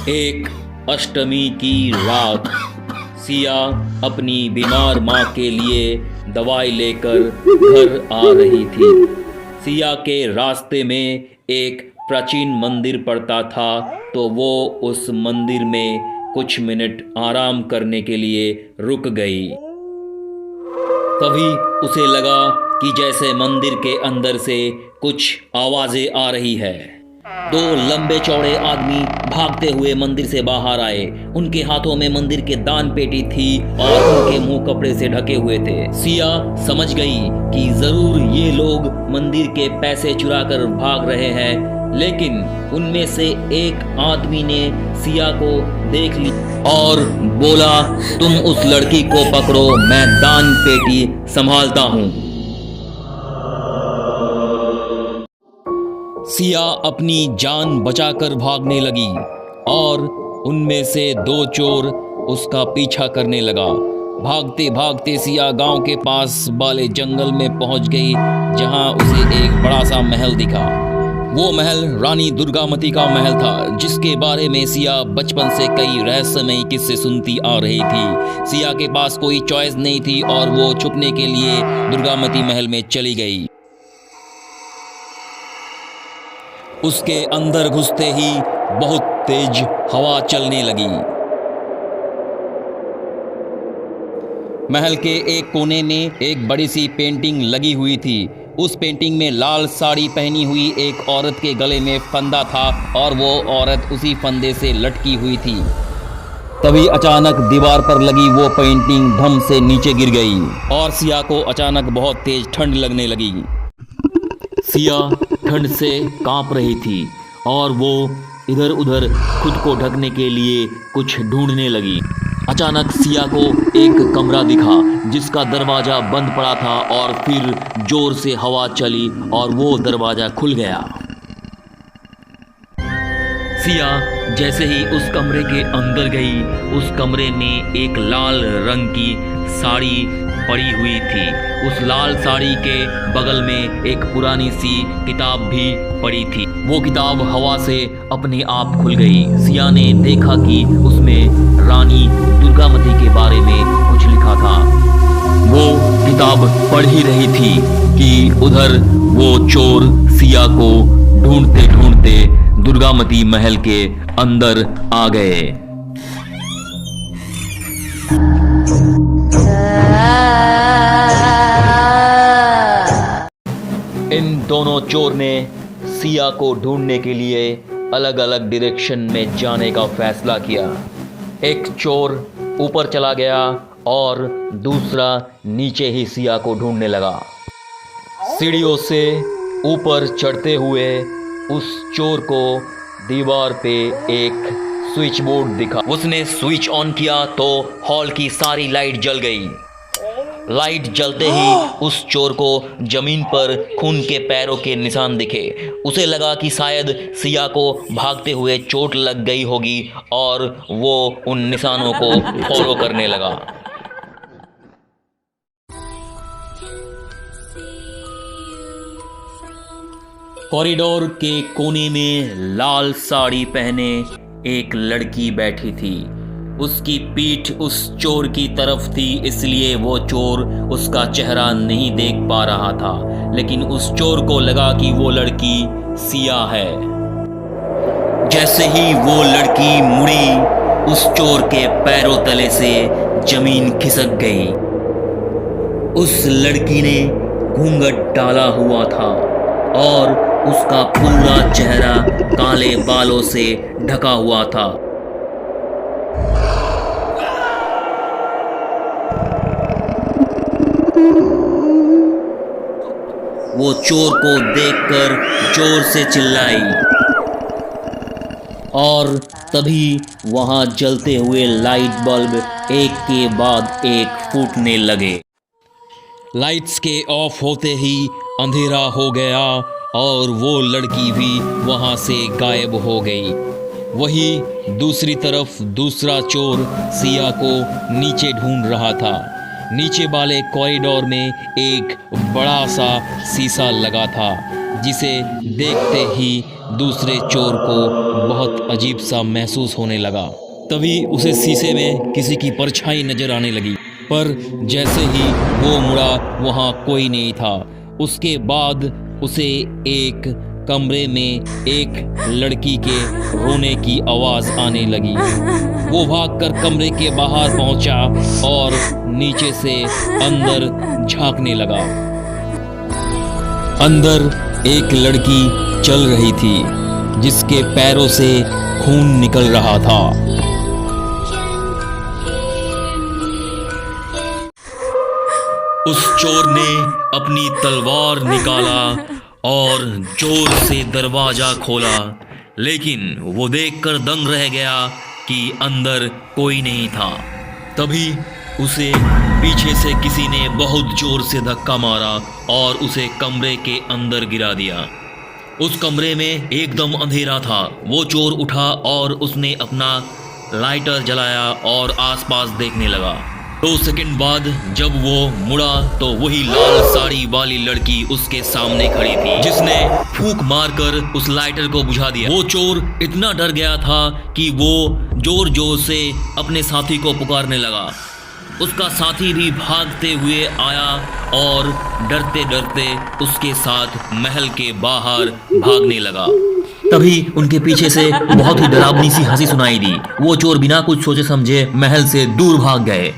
एक अष्टमी की रात सिया अपनी बीमार माँ के लिए दवाई लेकर घर आ रही थी। सिया के रास्ते में एक प्राचीन मंदिर पड़ता था, तो वो उस मंदिर में कुछ मिनट आराम करने के लिए रुक गई। तभी उसे लगा कि जैसे मंदिर के अंदर से कुछ आवाजें आ रही है। दो लंबे चौड़े आदमी भागते हुए मंदिर से बाहर आए। उनके हाथों में मंदिर के दान पेटी थी और उनके मुंह कपड़े से ढके हुए थे। सिया समझ गई कि जरूर ये लोग मंदिर के पैसे चुरा कर भाग रहे हैं, लेकिन उनमें से एक आदमी ने सिया को देख लिया और बोला, तुम उस लड़की को पकड़ो, मैं दान पेटी संभालता हूँ। सिया अपनी जान बचाकर भागने लगी और उनमें से दो चोर उसका पीछा करने लगा। भागते भागते सिया गांव के पास वाले जंगल में पहुंच गई, जहां उसे एक बड़ा सा महल दिखा। वो महल रानी दुर्गामती का महल था, जिसके बारे में सिया बचपन से कई रहस्यमयी किस्से सुनती आ रही थी। सिया के पास कोई चॉइस नहीं थी और वो छुपने के लिए दुर्गामती महल में चली गई। उसके अंदर घुसते ही बहुत तेज हवा चलने लगी। महल के एक कोने में एक बड़ी सी पेंटिंग लगी हुई थी। उस पेंटिंग में लाल साड़ी पहनी हुई एक औरत के गले में फंदा था और वो औरत उसी फंदे से लटकी हुई थी। तभी अचानक दीवार पर लगी वो पेंटिंग धम से नीचे गिर गई और सिया को अचानक बहुत तेज ठंड लगने लगी। सिया ठंड से कांप रही थी और वो इधर उधर खुद को ढकने के लिए कुछ ढूंढने लगी। अचानक सिया को एक कमरा दिखा, जिसका दरवाजा बंद पड़ा था और फिर जोर से हवा चली और वो दरवाजा खुल गया। सिया जैसे ही उस कमरे के अंदर गई, उस कमरे में एक लाल रंग की साड़ी पड़ी हुई थी। उस लाल साड़ी के बगल में एक पुरानी सी किताब भी पड़ी थी। वो किताब हवा से अपने आप खुल गई। सिया ने देखा कि उसमें रानी दुर्गामती के बारे में कुछ लिखा था। वो किताब पढ़ ही रही थी कि उधर वो चोर सिया को ढूंढते ढूंढते दुर्गामती महल के अंदर आ गए। इन दोनों चोर ने सिया को ढूंढने के लिए अलग अलग डायरेक्शन में जाने का फैसला किया। एक चोर ऊपर चला गया और दूसरा नीचे ही सिया को ढूंढने लगा। सीढ़ियों से ऊपर चढ़ते हुए उस चोर को दीवार पे एक स्विच बोर्ड दिखा। उसने स्विच ऑन किया तो हॉल की सारी लाइट जल गई। लाइट जलते ही उस चोर को जमीन पर खून के पैरों के निशान दिखे। उसे लगा कि शायद सिया को भागते हुए चोट लग गई होगी और वो उन निशानों को फॉलो करने लगा। कॉरिडोर के कोने में लाल साड़ी पहने एक लड़की बैठी थी। उसकी पीठ उस चोर की तरफ थी, इसलिए वो चोर उसका चेहरा नहीं देख पा रहा था, लेकिन उस चोर को लगा कि वो लड़की सिया है। जैसे ही वो लड़की मुड़ी, उस चोर के पैरों तले से जमीन खिसक गई। उस लड़की ने घूंघट डाला हुआ था और उसका पूरा चेहरा काले बालों से ढका हुआ था। वो चोर को देखकर जोर से चिल्लाई और तभी वहां जलते हुए लाइट बल्ब एक के बाद एक फूटने लगे। लाइट्स के ऑफ होते ही अंधेरा हो गया और वो लड़की भी वहां से गायब हो गई। वही दूसरी तरफ दूसरा चोर सिया को नीचे ढूंढ रहा था। नीचे वाले कॉरिडोर में एक बड़ा सा शीशा लगा था, जिसे देखते ही दूसरे चोर को बहुत अजीब सा महसूस होने लगा। तभी उसे शीशे में किसी की परछाई नजर आने लगी, पर जैसे ही वो मुड़ा वहाँ कोई नहीं था। उसके बाद उसे एक कमरे में एक लड़की के रोने की आवाज़ आने लगी। वो भागकर कमरे के बाहर पहुंचा और नीचे से अंदर झांकने लगा। अंदर एक लड़की चल रही थी जिसके पैरों से खून निकल रहा था। उस चोर ने अपनी तलवार निकाला और जोर से दरवाजा खोला, लेकिन वो देखकर दंग रह गया कि अंदर कोई नहीं था। तभी उसे पीछे से किसी ने बहुत जोर से धक्का मारा और उसे कमरे के अंदर गिरा दिया। उस कमरे में एकदम अंधेरा था। वो चोर उठा और उसने अपना लाइटर जलाया और आसपास देखने लगा। 2 सेकंड बाद जब वो मुड़ा तो वही लाल साड़ी वाली लड़की उसके सामने खड़ी थी, जिसने फूंक मारकर उस लाइटर को बुझा दिया। वो चोर इतना डर गया था कि वो जोर जोर से अपने साथी को पुकारने लगा। उसका साथी भी भागते हुए आया और डरते डरते उसके साथ महल के बाहर भागने लगा। तभी उनके पीछे से बहुत ही डरावनी सी हंसी सुनाई दी। वो चोर बिना कुछ सोचे समझे महल से दूर भाग गए।